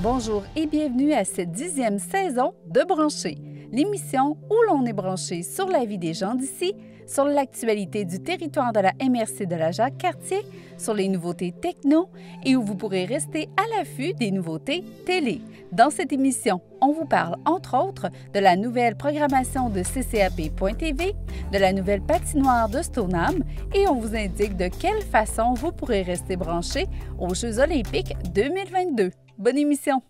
Bonjour et bienvenue à cette 10e saison de Branché, l'émission où l'on est branché sur la vie des gens d'ici, sur l'actualité du territoire de la MRC de la Jacques-Cartier, sur les nouveautés techno et où vous pourrez rester à l'affût des nouveautés télé. Dans cette émission, on vous parle entre autres de la nouvelle programmation de CCAP.tv, de la nouvelle patinoire de Stoneham et on vous indique de quelle façon vous pourrez rester branché aux Jeux olympiques 2022. Bonne émission!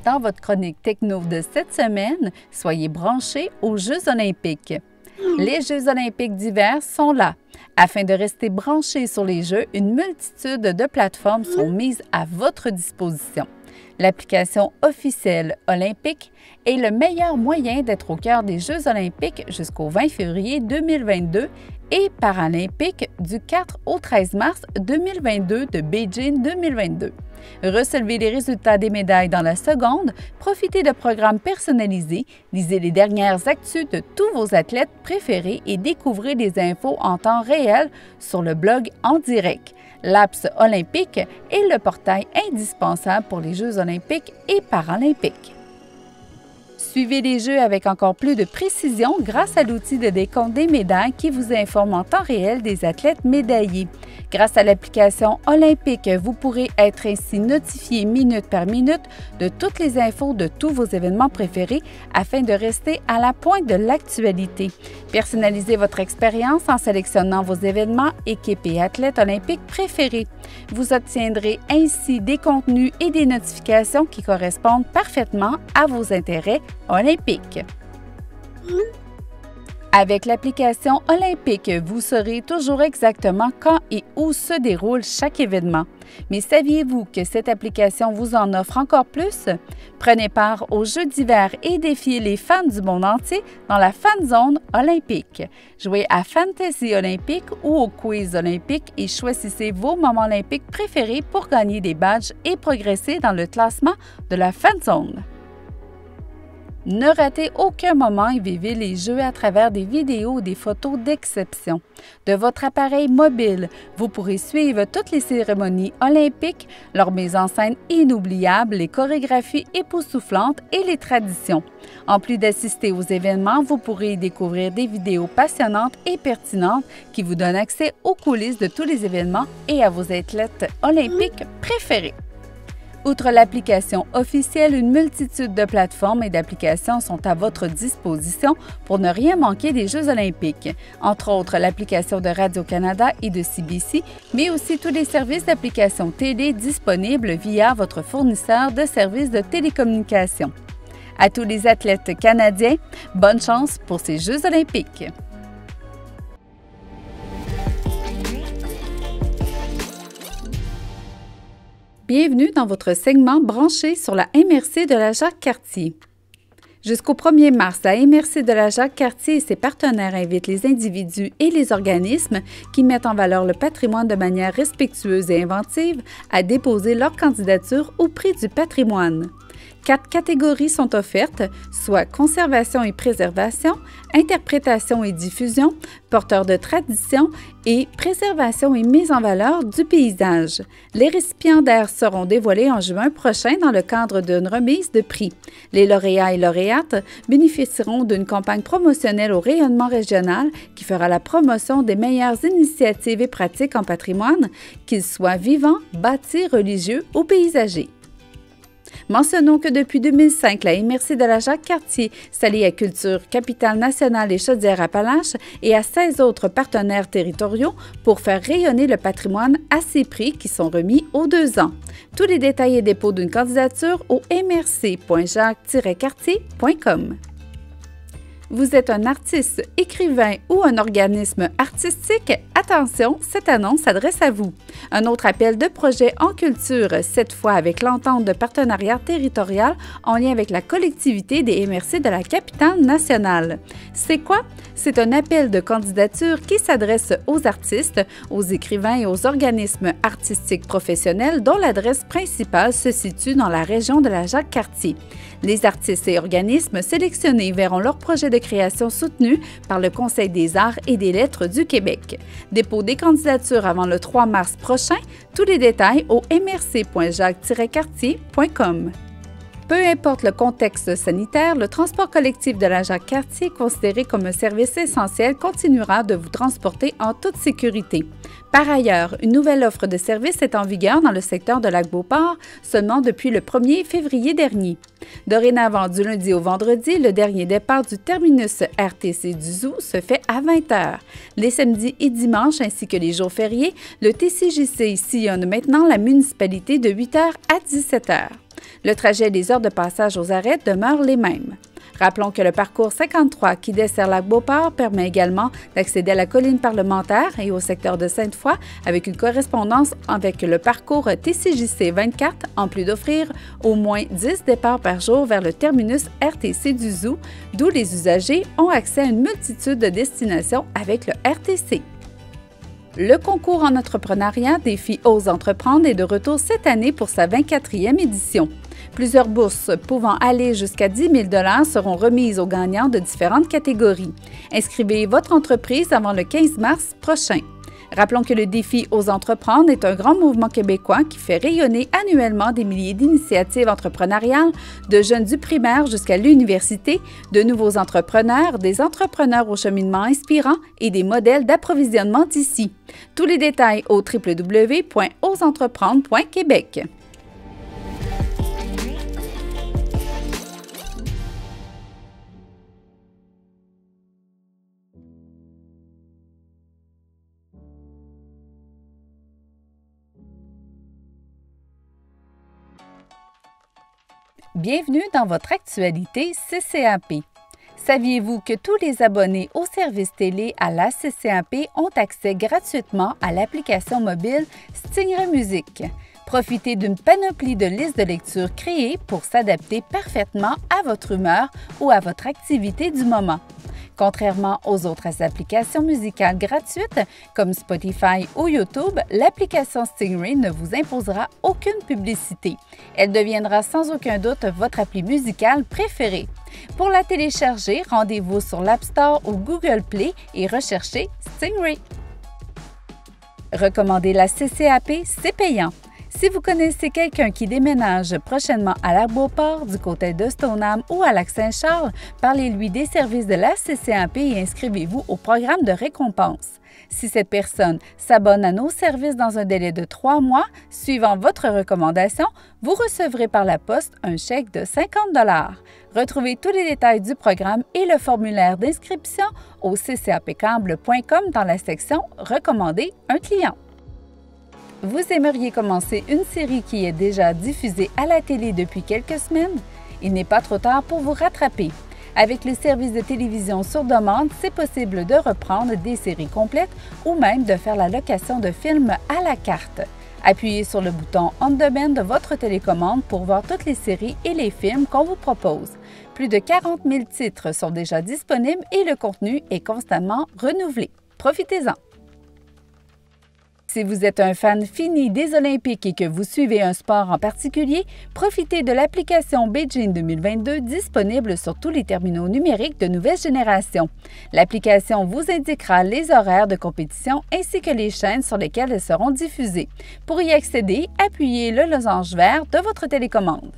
Dans votre chronique techno de cette semaine, soyez branchés aux Jeux olympiques. Les Jeux olympiques d'hiver sont là. Afin de rester branchés sur les Jeux, une multitude de plateformes sont mises à votre disposition. L'application officielle olympique est le meilleur moyen d'être au cœur des Jeux olympiques jusqu'au 20 février 2022 et paralympiques du 4 au 13 mars 2022 de Beijing 2022. Recevez les résultats des médailles dans la seconde, profitez de programmes personnalisés, lisez les dernières actus de tous vos athlètes préférés et découvrez des infos en temps réel sur le blog en direct. L'Apps olympique est le portail indispensable pour les Jeux olympiques et paralympiques. Suivez les Jeux avec encore plus de précision grâce à l'outil de décompte des médailles qui vous informe en temps réel des athlètes médaillés. Grâce à l'application olympique, vous pourrez être ainsi notifié minute par minute de toutes les infos de tous vos événements préférés afin de rester à la pointe de l'actualité. Personnalisez votre expérience en sélectionnant vos événements, équipes et athlètes olympiques préférés. Vous obtiendrez ainsi des contenus et des notifications qui correspondent parfaitement à vos intérêts olympiques. Avec l'application olympique, vous saurez toujours exactement quand et où se déroule chaque événement. Mais saviez-vous que cette application vous en offre encore plus? Prenez part aux Jeux d'hiver et défiez les fans du monde entier dans la Fan Zone olympique. Jouez à Fantasy olympique ou au Quiz olympique et choisissez vos moments olympiques préférés pour gagner des badges et progresser dans le classement de la Fan Zone. Ne ratez aucun moment et vivez les Jeux à travers des vidéos ou des photos d'exception. De votre appareil mobile, vous pourrez suivre toutes les cérémonies olympiques, leur mise en scène inoubliable, les chorégraphies époustouflantes et les traditions. En plus d'assister aux événements, vous pourrez y découvrir des vidéos passionnantes et pertinentes qui vous donnent accès aux coulisses de tous les événements et à vos athlètes olympiques préférés. Outre l'application officielle, une multitude de plateformes et d'applications sont à votre disposition pour ne rien manquer des Jeux olympiques. Entre autres, l'application de Radio-Canada et de CBC, mais aussi tous les services d'application télé disponibles via votre fournisseur de services de télécommunications. À tous les athlètes canadiens, bonne chance pour ces Jeux olympiques! Bienvenue dans votre segment branché sur la MRC de la Jacques-Cartier. Jusqu'au 1er mars, la MRC de la Jacques-Cartier et ses partenaires invitent les individus et les organismes qui mettent en valeur le patrimoine de manière respectueuse et inventive à déposer leur candidature au prix du patrimoine. 4 catégories sont offertes, soit conservation et préservation, interprétation et diffusion, porteur de tradition et préservation et mise en valeur du paysage. Les récipiendaires seront dévoilés en juin prochain dans le cadre d'une remise de prix. Les lauréats et lauréates bénéficieront d'une campagne promotionnelle au rayonnement régional qui fera la promotion des meilleures initiatives et pratiques en patrimoine, qu'ils soient vivants, bâtis, religieux ou paysagers. Mentionnons que depuis 2005, la MRC de la Jacques-Cartier s'allie à Culture Capitale Nationale et Chaudière-Appalaches et à 16 autres partenaires territoriaux pour faire rayonner le patrimoine à ces prix qui sont remis aux 2 ans. Tous les détails et dépôts d'une candidature au mrc.jacques-cartier.com. Vous êtes un artiste, écrivain ou un organisme artistique? Attention, cette annonce s'adresse à vous. Un autre appel de projet en culture, cette fois avec l'entente de partenariat territorial en lien avec la collectivité des MRC de la capitale nationale. C'est quoi? C'est un appel de candidature qui s'adresse aux artistes, aux écrivains et aux organismes artistiques professionnels dont l'adresse principale se situe dans la région de la Jacques-Cartier. Les artistes et organismes sélectionnés verront leur projet de création soutenu par le Conseil des arts et des lettres du Québec. Dépôt des candidatures avant le 3 mars prochain. Tous les détails au mrc.jacques-cartier.com. Peu importe le contexte sanitaire, le transport collectif de la Jacques-Cartier, considéré comme un service essentiel, continuera de vous transporter en toute sécurité. Par ailleurs, une nouvelle offre de service est en vigueur dans le secteur de Lac-Beauport seulement depuis le 1er février dernier. Dorénavant, du lundi au vendredi, le dernier départ du terminus RTC du Zoo se fait à 20h. Les samedis et dimanches ainsi que les jours fériés, le TCJC sillonne maintenant la municipalité de 8h à 17h. Le trajet et les heures de passage aux arrêts demeurent les mêmes. Rappelons que le parcours 53 qui dessert Lac-Beauport permet également d'accéder à la colline parlementaire et au secteur de Sainte-Foy avec une correspondance avec le parcours TCJC 24, en plus d'offrir au moins 10 départs par jour vers le terminus RTC du Zoo, d'où les usagers ont accès à une multitude de destinations avec le RTC. Le concours en entrepreneuriat Défi Ose entreprendre est de retour cette année pour sa 24e édition. Plusieurs bourses pouvant aller jusqu'à 10 000 $ seront remises aux gagnants de différentes catégories. Inscrivez votre entreprise avant le 15 mars prochain. Rappelons que le Défi Ose entreprendre est un grand mouvement québécois qui fait rayonner annuellement des milliers d'initiatives entrepreneuriales, de jeunes du primaire jusqu'à l'université, de nouveaux entrepreneurs, des entrepreneurs au cheminement inspirant et des modèles d'approvisionnement d'ici. Tous les détails au www.oseentreprendre.québec. Bienvenue dans votre actualité CCAP. Saviez-vous que tous les abonnés au service télé à la CCAP ont accès gratuitement à l'application mobile Stingray Music? Profitez d'une panoplie de listes de lecture créées pour s'adapter parfaitement à votre humeur ou à votre activité du moment. Contrairement aux autres applications musicales gratuites comme Spotify ou YouTube, l'application Stingray ne vous imposera aucune publicité. Elle deviendra sans aucun doute votre appli musicale préférée. Pour la télécharger, rendez-vous sur l'App Store ou Google Play et recherchez Stingray. Recommander la CCAP, c'est payant. Si vous connaissez quelqu'un qui déménage prochainement à Lac-Beauport, du côté de Stoneham ou à Lac-Saint-Charles, parlez-lui des services de la CCAP et inscrivez-vous au programme de récompense. Si cette personne s'abonne à nos services dans un délai de 3 mois, suivant votre recommandation, vous recevrez par la poste un chèque de 50 $. Retrouvez tous les détails du programme et le formulaire d'inscription au ccapcamble.com dans la section « Recommander un client ». Vous aimeriez commencer une série qui est déjà diffusée à la télé depuis quelques semaines? Il n'est pas trop tard pour vous rattraper. Avec le service de télévision sur demande, c'est possible de reprendre des séries complètes ou même de faire la location de films à la carte. Appuyez sur le bouton On Demand de votre télécommande pour voir toutes les séries et les films qu'on vous propose. Plus de 40 000 titres sont déjà disponibles et le contenu est constamment renouvelé. Profitez-en! Si vous êtes un fan fini des Olympiques et que vous suivez un sport en particulier, profitez de l'application Beijing 2022 disponible sur tous les terminaux numériques de nouvelle génération. L'application vous indiquera les horaires de compétition ainsi que les chaînes sur lesquelles elles seront diffusées. Pour y accéder, appuyez le losange vert de votre télécommande.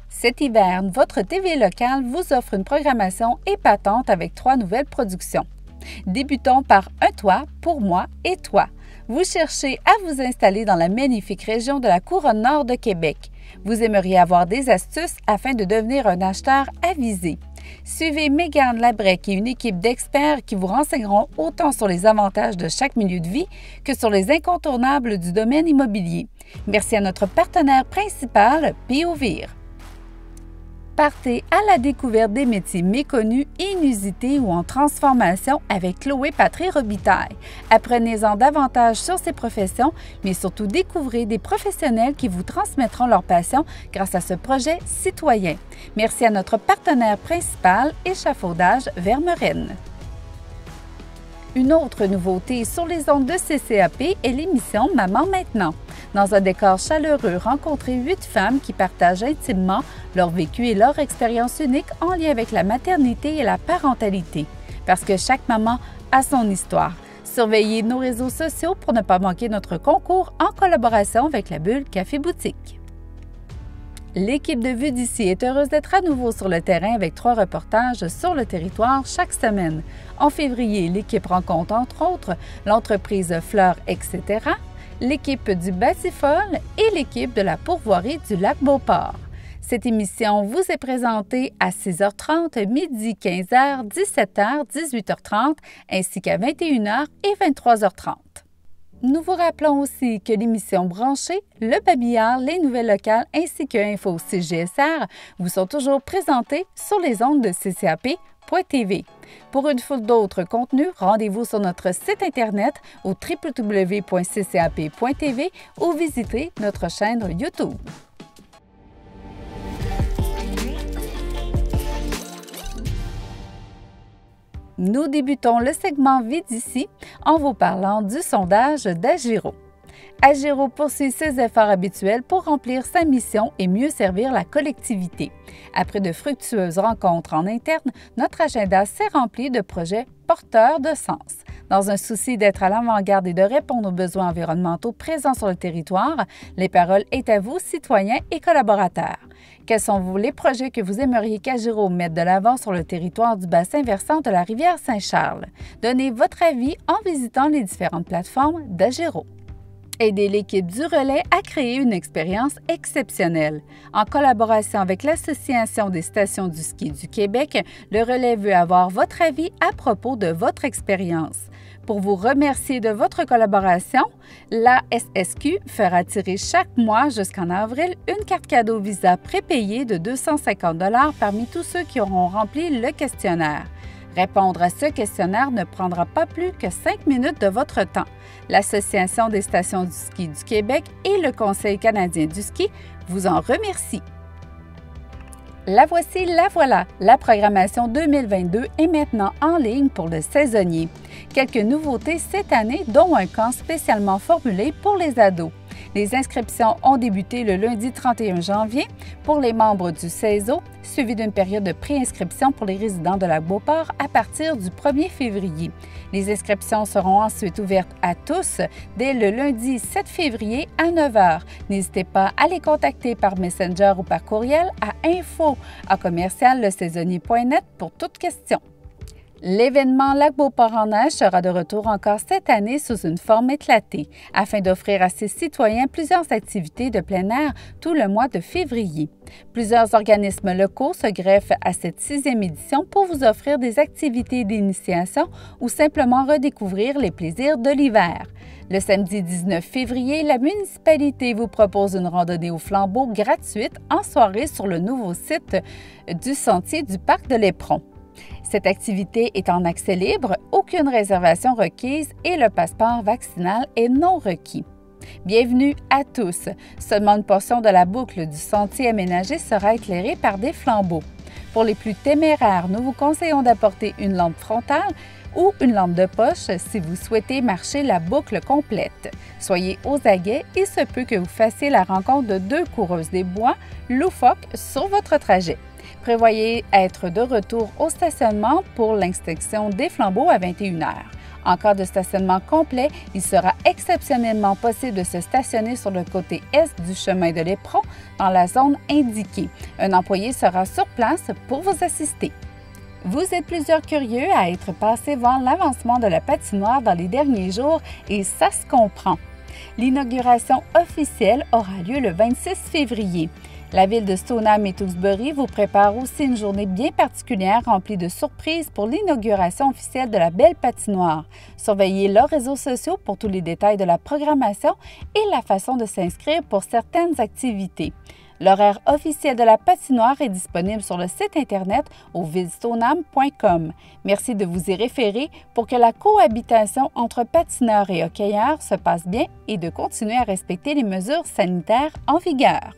Cet hiver, votre TV locale vous offre une programmation épatante avec 3 nouvelles productions. Débutons par Un toit pour moi et toi. Vous cherchez à vous installer dans la magnifique région de la Couronne Nord de Québec. Vous aimeriez avoir des astuces afin de devenir un acheteur avisé. Suivez Mégane Labrec et une équipe d'experts qui vous renseigneront autant sur les avantages de chaque milieu de vie que sur les incontournables du domaine immobilier. Merci à notre partenaire principal, POVIR. Partez à la découverte des métiers méconnus, inusités ou en transformation avec Chloé Patry-Robitaille. Apprenez-en davantage sur ces professions, mais surtout découvrez des professionnels qui vous transmettront leur passion grâce à ce projet citoyen. Merci à notre partenaire principal, Échafaudage Vermeuren. Une autre nouveauté sur les ondes de CCAP est l'émission Maman maintenant. Dans un décor chaleureux, rencontrez 8 femmes qui partagent intimement leur vécu et leur expérience unique en lien avec la maternité et la parentalité. Parce que chaque maman a son histoire. Surveillez nos réseaux sociaux pour ne pas manquer notre concours en collaboration avec la Bulle Café Boutique. L'équipe de Vue d'ici est heureuse d'être à nouveau sur le terrain avec 3 reportages sur le territoire chaque semaine. En février, l'équipe rencontre entre autres l'entreprise Fleurs, etc., l'équipe du Batifol et l'équipe de la pourvoirie du Lac-Beauport. Cette émission vous est présentée à 6h30, midi, 15h, 17h, 18h30 ainsi qu'à 21h et 23h30. Nous vous rappelons aussi que l'émission Branchée, le babillard, les nouvelles locales ainsi que Info CGSR vous sont toujours présentées sur les ondes de CCAP.tv. Pour une foule d'autres contenus, rendez-vous sur notre site Internet au www.ccap.tv ou visitez notre chaîne YouTube. Nous débutons le segment Vie d'ici en vous parlant du sondage d'Agiro. Agiro poursuit ses efforts habituels pour remplir sa mission et mieux servir la collectivité. Après de fructueuses rencontres en interne, notre agenda s'est rempli de projets porteurs de sens. Dans un souci d'être à l'avant-garde et de répondre aux besoins environnementaux présents sur le territoire, les paroles est à vous, citoyens et collaborateurs. Quels sont les projets que vous aimeriez qu'Agiro mette de l'avant sur le territoire du bassin versant de la rivière Saint-Charles? Donnez votre avis en visitant les différentes plateformes d'Agiro. Aidez l'équipe du Relais à créer une expérience exceptionnelle. En collaboration avec l'Association des stations du ski du Québec, le Relais veut avoir votre avis à propos de votre expérience. Pour vous remercier de votre collaboration, la SSQ fera tirer chaque mois jusqu'en avril une carte cadeau Visa prépayée de 250 $ parmi tous ceux qui auront rempli le questionnaire. Répondre à ce questionnaire ne prendra pas plus que 5 minutes de votre temps. L'Association des stations du ski du Québec et le Conseil canadien du ski vous en remercient. La voici, la voilà! La programmation 2022 est maintenant en ligne pour le saisonnier. Quelques nouveautés cette année, dont un camp spécialement formulé pour les ados. Les inscriptions ont débuté le lundi 31 janvier pour les membres du CESO, suivi d'une période de préinscription pour les résidents de Lac-Beauport à partir du 1er février. Les inscriptions seront ensuite ouvertes à tous dès le lundi 7 février à 9 h. N'hésitez pas à les contacter par Messenger ou par courriel à info@lesaisonnier.net pour toute question. L'événement Lac-Beauport en neige sera de retour encore cette année sous une forme éclatée, afin d'offrir à ses citoyens plusieurs activités de plein air tout le mois de février. Plusieurs organismes locaux se greffent à cette 6e édition pour vous offrir des activités d'initiation ou simplement redécouvrir les plaisirs de l'hiver. Le samedi 19 février, la municipalité vous propose une randonnée au flambeau gratuite en soirée sur le nouveau site du sentier du Parc de l'Éperon. Cette activité est en accès libre, aucune réservation requise et le passeport vaccinal est non requis. Bienvenue à tous! Seulement une portion de la boucle du sentier aménagé sera éclairée par des flambeaux. Pour les plus téméraires, nous vous conseillons d'apporter une lampe frontale ou une lampe de poche si vous souhaitez marcher la boucle complète. Soyez aux aguets, il se peut que vous fassiez la rencontre de 2 coureuses des bois loufoques sur votre trajet. Prévoyez être de retour au stationnement pour l'extinction des flambeaux à 21 h. En cas de stationnement complet, il sera exceptionnellement possible de se stationner sur le côté est du chemin de l'Éperon dans la zone indiquée. Un employé sera sur place pour vous assister. Vous êtes plusieurs curieux à être passés voir l'avancement de la patinoire dans les derniers jours et ça se comprend. L'inauguration officielle aura lieu le 26 février. La ville de Stoneham et Tewksbury vous prépare aussi une journée bien particulière remplie de surprises pour l'inauguration officielle de la belle patinoire. Surveillez leurs réseaux sociaux pour tous les détails de la programmation et la façon de s'inscrire pour certaines activités. L'horaire officiel de la patinoire est disponible sur le site Internet au villestoneham.com. Merci de vous y référer pour que la cohabitation entre patineurs et hockeyeurs se passe bien et de continuer à respecter les mesures sanitaires en vigueur.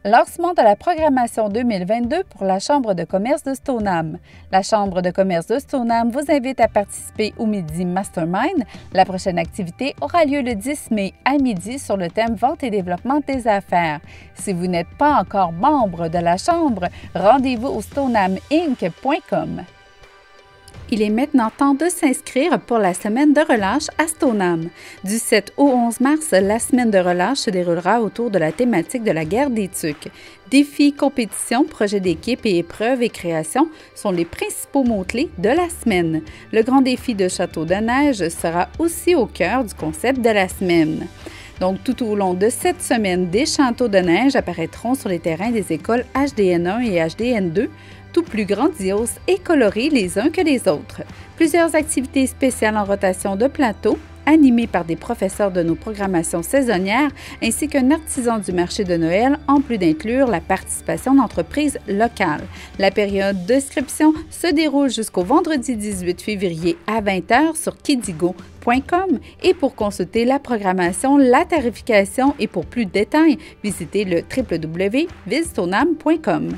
Lancement de la programmation 2022 pour la Chambre de commerce de Stoneham. La Chambre de commerce de Stoneham vous invite à participer au Midi Mastermind. La prochaine activité aura lieu le 10 mai à midi sur le thème Vente et développement des affaires. Si vous n'êtes pas encore membre de la Chambre, rendez-vous au stonehaminc.com. Il est maintenant temps de s'inscrire pour la semaine de relâche à Stoneham. Du 7 au 11 mars, la semaine de relâche se déroulera autour de la thématique de la guerre des tucs. Défis, compétitions, projets d'équipe et épreuves et créations sont les principaux mots-clés de la semaine. Le grand défi de Château de Neige sera aussi au cœur du concept de la semaine. Donc, tout au long de cette semaine, des châteaux de neige apparaîtront sur les terrains des écoles HDN1 et HDN2, tout plus grandioses et colorés les uns que les autres. Plusieurs activités spéciales en rotation de plateau, animées par des professeurs de nos programmations saisonnières, ainsi qu'un artisan du marché de Noël, en plus d'inclure la participation d'entreprises locales. La période d'inscription se déroule jusqu'au vendredi 18 février à 20h sur kidigo.com et pour consulter la programmation, la tarification et pour plus de détails, visitez le www.vistonam.com.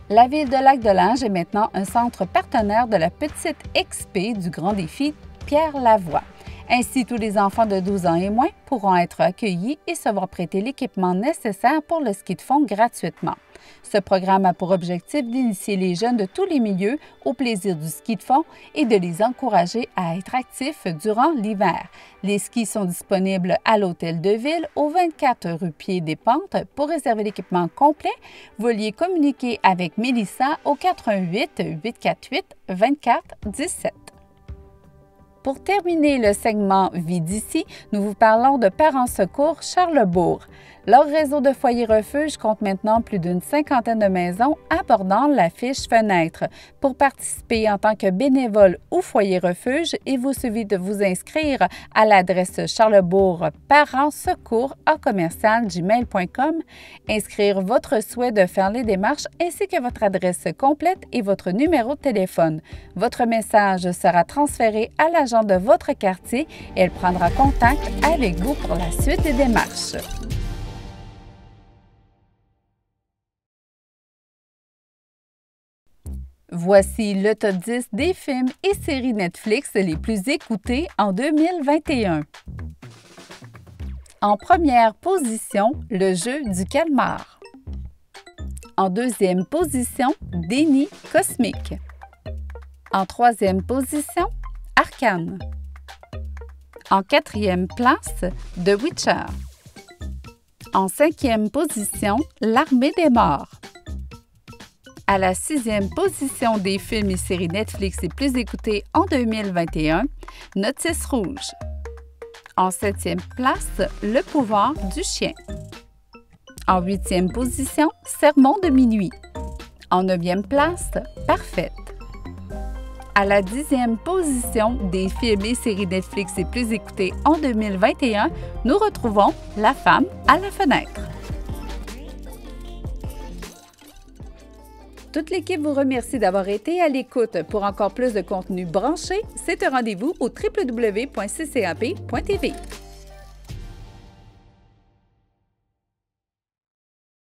La Ville de Lac-de-Lange est maintenant un centre partenaire de la Petite XP du Grand Défi Pierre Lavoie. Ainsi, tous les enfants de 12 ans et moins pourront être accueillis et se voir prêter l'équipement nécessaire pour le ski de fond gratuitement. Ce programme a pour objectif d'initier les jeunes de tous les milieux au plaisir du ski de fond et de les encourager à être actifs durant l'hiver. Les skis sont disponibles à l'Hôtel de Ville au 24 rue Pied-des-Pentes. Pour réserver l'équipement complet, veuillez communiquer avec Mélissa au 88 848 24 17. Pour terminer le segment Vie d'ici, nous vous parlons de Parents Secours Charlesbourg. Leur réseau de foyers refuges compte maintenant plus d'une cinquantaine de maisons abordant la fiche fenêtre. Pour participer en tant que bénévole ou foyer refuge, il vous suffit de vous inscrire à l'adresse charlesbourg-parentsecours@gmail.com, inscrire votre souhait de faire les démarches ainsi que votre adresse complète et votre numéro de téléphone. Votre message sera transféré à l'agent de votre quartier et elle prendra contact avec vous pour la suite des démarches. Voici le top 10 des films et séries Netflix les plus écoutés en 2021. En première position, Le jeu du calmar. En deuxième position, Déni cosmique. En troisième position, Arcane. En quatrième place, The Witcher. En cinquième position, L'Armée des morts. À la sixième position des films et séries Netflix les plus écoutés en 2021, Notice rouge. En septième place, Le pouvoir du chien. En huitième position, Sermon de minuit. En neuvième place, Parfaite. À la dixième position des films et séries Netflix les plus écoutés en 2021, nous retrouvons La femme à la fenêtre. Toute l'équipe vous remercie d'avoir été à l'écoute. Pour encore plus de contenu branché, c'est un rendez-vous au www.ccap.tv.